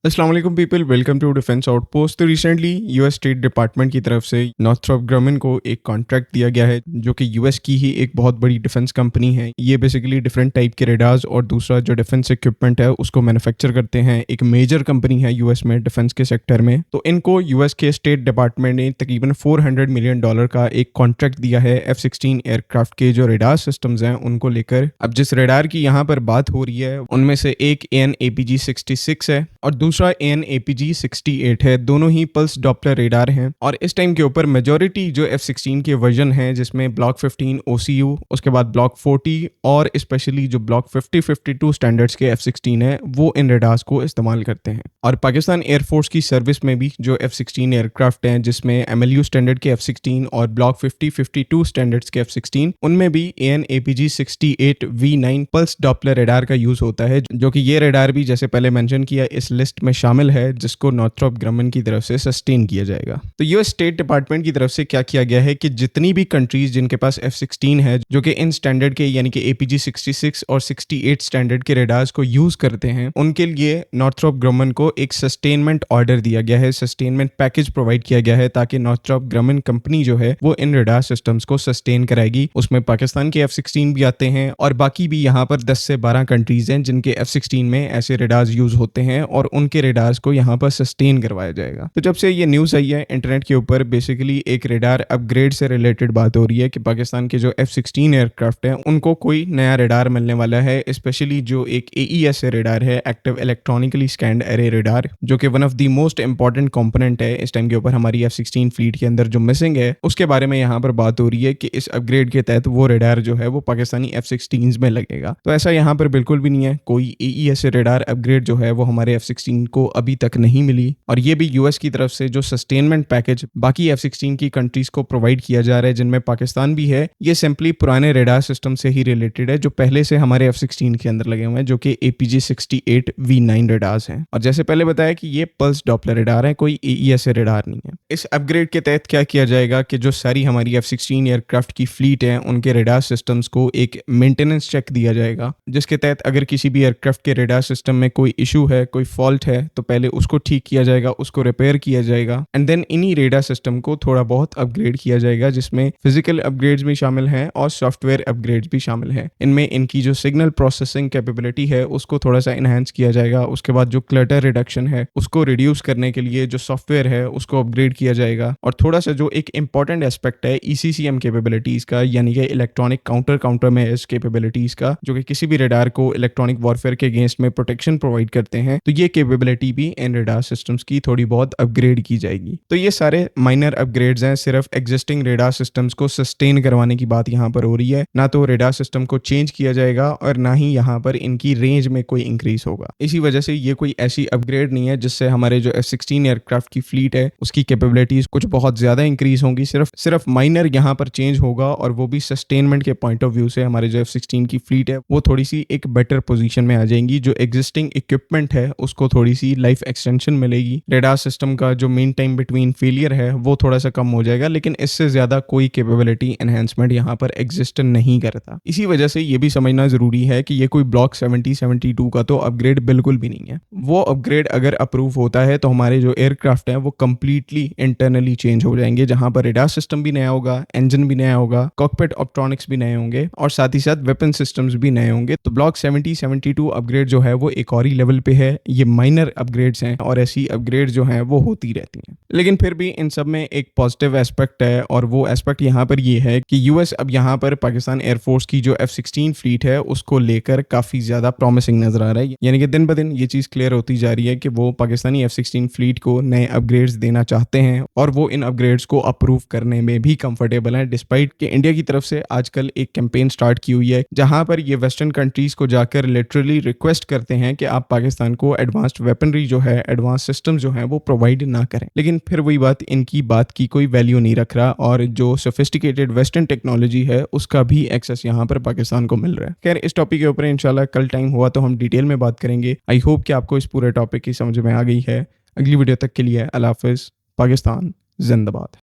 अस्सलाम वालेकुम people, welcome to defence outpost. तो रिसेंटली यूएस स्टेट डिपार्टमेंट की तरफ से नॉर्थरॉप ग्रमन को एक कॉन्ट्रैक्ट दिया गया है जो कि यूएस की ही एक बहुत बड़ी डिफेंस कंपनी है। ये बेसिकली डिफरेंट टाइप के रेडार्स और दूसरा जो डिफेंस इक्विपमेंट है उसको मैन्युफैक्चर करते हैं। एक मेजर कंपनी है यूएस में डिफेंस के सेक्टर में। तो इनको यूएस के स्टेट डिपार्टमेंट ने तकरीबन $400 मिलियन का एक कॉन्ट्रैक्ट दिया है F-16 एयरक्राफ्ट के जो रेडार सिस्टम्स हैं उनको लेकर। अब जिस रेडार की यहाँ पर बात हो रही है उनमें से एक AN/APG-66 है और दूसरा AN/APG-68 है। दोनों ही पल्स डॉपलर रेडार हैं और इस टाइम के ऊपर मेजॉरिटी जो F-16 के वर्जन है जिसमें ब्लॉक 15 OCU, उसके बाद ब्लॉक 40 और स्पेशली जो ब्लॉक 50-52 स्टैंडर्ड्स के F-16 है वो इन रेडार्स को इस्तेमाल करते हैं। और पाकिस्तान एयरफोर्स की सर्विस में भी जो F-16 एयरक्राफ्ट हैं जिसमें MLU स्टैंडर्ड के F-16 और ब्लॉक 50-52 स्टैंडर्ड्स के F-16 उनमें भी AN/APG-68 V9 pulse Doppler radar का यूज होता है, जो कि ये रेडार भी जैसे पहले मेंशन किया इस लिस्ट में शामिल है जिसको नॉर्थरॉप ग्रमन की तरफ से सस्टेन किया जाएगा। तो यूएस स्टेट डिपार्टमेंट की तरफ से क्या किया गया है कि जितनी भी कंट्रीज जिनके पास F-16 है जो कि इन स्टैंडर्ड के यानी कि APG-66 और 68 स्टैंडर्ड के रेडार्स को यूज करते हैं उनके लिए नॉर्थरॉप ग्रमन को एक सस्टेनमेंट ऑर्डर दिया गया है, सस्टेनमेंट पैकेज प्रोवाइड किया गया है ताकि नॉर्थरॉप ग्रमन कंपनी जो है वो इन रेडार सिस्टम्स को सस्टेन कराएगी। उसमें पाकिस्तान के F-16 भी आते हैं और बाकी भी यहाँ पर 10 से 12 कंट्रीज हैं जिनके F-16 में ऐसे रेडार्स यूज होते हैं और उनके रेडार्स को यहाँ पर सस्टेन करवाया जाएगा। तो जब से ये न्यूज़ आई है इंटरनेट के ऊपर बेसिकली एक रेडार अपग्रेड से रिलेटेड बात हो रही है कि पाकिस्तान के जो F-16 एयरक्राफ्ट है उनको कोई नया रेडार मिलने वाला है, स्पेशली जो एक AES रेडार है, active electronically scanned array radar, जो कि one of the most important component है इस टाइम के ऊपर हमारी F-16 फ्लीट के अंदर जो मिसिंग है उसके बारे में यहाँ पर बात हो रही है कि इस अपग्रेड के तहत वो रेडार जो है वो पाकिस्तानी F-16 में लगेगा। तो ऐसा यहाँ पर बिल्कुल भी नहीं है, कोई AES रेडार अपग्रेड जो है वो हमारे F-16 को अभी तक नहीं मिली और ये भी यूएस की तरफ से जो सस्टेनमेंट पैकेज बाकी F-16 की कंट्रीज को प्रोवाइड किया जा रहा है जिनमें पाकिस्तान भी है, ये सिंपली पुराने रेडार सिस्टम से ही रिलेटेड है जो पहले से हमारे F-16 के अंदर लगे हुए हैं जो कि APG-68 V9 रेडार्स हैं। और जैसे पहले बताया कि ये पल्स डॉपलर रेडार है, कोई AES रेडार नहीं है। इस अपग्रेड के तहत क्या किया जाएगा कि जो सारी हमारी F-16 एयरक्राफ्ट की फ्लीट है उनके रेडार सिस्टम्स को एक मेंटेनेंस चेक दिया जाएगा जिसके तहत अगर किसी भी एयरक्राफ्ट के रेडार सिस्टम में कोई इशू है, कोई फॉल्ट है तो पहले उसको ठीक किया जाएगा, उसको रिपेयर किया जाएगा एंड देन इन्हीं रेडार सिस्टम को थोड़ा बहुत अपग्रेड किया जाएगा जिसमें फिजिकल अपग्रेड्स भी शामिल हैं और सॉफ्टवेयर अपग्रेड्स भी शामिल हैं। इनमें इनकी जो सिग्नल प्रोसेसिंग कैपेबिलिटी है उसको थोड़ा सा इनहेंस किया जाएगा, उसके बाद जो क्लटर रिडक्शन है उसको रिड्यूस करने के लिए जो सॉफ्टवेयर है उसको अपग्रेड किया जाएगा और थोड़ा सा जो एक इंपॉर्टेंट एस्पेक्ट है ECCM कैपेबिलिटीज का यानी कि इलेक्ट्रॉनिक काउंटर मेजर्स कैपेबिलिटीज का, जो कि किसी भी रेडार को इलेक्ट्रॉनिक वॉरफेयर के अगेंस्ट में प्रोटेक्शन प्रोवाइड करते हैं, तो ये कैपेबिलिटी भी इन रेडार सिस्टम्स की थोड़ी बहुत अपग्रेड की जाएगी। तो ये सारे माइनर अपग्रेड्स हैं, सिर्फ एग्जिस्टिंग रेडार सिस्टम्स को सस्टेन करवाने की बात यहाँ पर हो रही है, ना तो रेडार सिस्टम को चेंज किया जाएगा और ना ही यहाँ पर इनकी रेंज में कोई इंक्रीज होगा। इसी वजह से ये कोई ऐसी अपग्रेड नहीं है जिससे हमारे जो F-16 एयरक्राफ्ट की फ्लीट है उसकी कैपेबिलिटीज कुछ बहुत ज्यादा इंक्रीज होंगी। सिर्फ माइनर यहाँ पर चेंज होगा और वो भी सस्टेनमेंट के पॉइंट ऑफ व्यू से हमारे जो F-16 की फ्लीट है वो थोड़ी सी एक बेटर पोजीशन में आ जाएंगी। जो एग्जिस्टिंग इक्विपमेंट है उसको थोड़ी सी लाइफ एक्सटेंशन मिलेगी, रेडार सिस्टम का जो मीन टाइम बिटवीन फेलियर है वो थोड़ा सा कम हो जाएगा, लेकिन इससे ज्यादा कोई कैपेबिलिटी एनहेंसमेंट यहाँ पर एग्जिस्ट नहीं करता। इसी वजह से ये भी समझना जरूरी है कि ये कोई ब्लॉक 70-72 का तो अपग्रेड बिल्कुल भी नहीं है। वो अपग्रेड अगर अप्रूव होता है तो हमारे जो एयरक्राफ्ट है वो कंप्लीटली इंटरनली चेंज हो जाएंगे, जहां पर रेडार सिस्टम भी नया होगा, इंजन भी नया होगा, कॉकपिट ऑप्ट्रॉनिक्स भी नए होंगे और साथ ही साथ वेपन सिस्टम्स भी नए होंगे। तो ब्लॉक 70-72 अपग्रेड जो है वो एक और ही लेवल पे है। ये माइनर अपग्रेड्स हैं और ऐसी अपग्रेड जो हैं वो होती रहती हैं, लेकिन फिर भी इन सब में एक पॉजिटिव एस्पेक्ट है और वो एस्पेक्ट यहाँ पर ये है कि यूएस अब यहाँ पर पाकिस्तान एयरफोर्स की जो F-16 फ्लीट है उसको लेकर काफी ज्यादा प्रॉमिसिंग नजर आ रहा है। यानी कि दिन ब दिन ये चीज क्लियर होती जा रही है कि वो पाकिस्तानी F-16 फ्लीट को नए अपग्रेड्स देना चाहते हैं और वो इन अपग्रेड्स को अप्रूव करने में भी कंफर्टेबल है, डिस्पाइट कि इंडिया की तरफ से आजकल एक कैंपेन स्टार्ट की हुई है जहां पर ये वेस्टर्न कंट्रीज को जाकर लिटरली रिक्वेस्ट करते हैं कि आप पाकिस्तान को एडवांस्ड वेपनरी जो है, एडवांस सिस्टम जो है वो प्रोवाइड ना करें। लेकिन फिर वही बात, इनकी बात की कोई वैल्यू नहीं रख रहा और जो सोफिस्टिकेटेड वेस्टर्न टेक्नोलॉजी है उसका भी एक्सेस यहाँ पर पाकिस्तान को मिल रहा है। खैर, इस टॉपिक के ऊपर इंशाल्लाह कल टाइम हुआ तो हम डिटेल में बात करेंगे। आई होप कि आपको इस पूरे टॉपिक की समझ में आ गई है। अगली वीडियो तक के लिए अल्लाह हाफिज़। पाकिस्तान जिंदाबाद।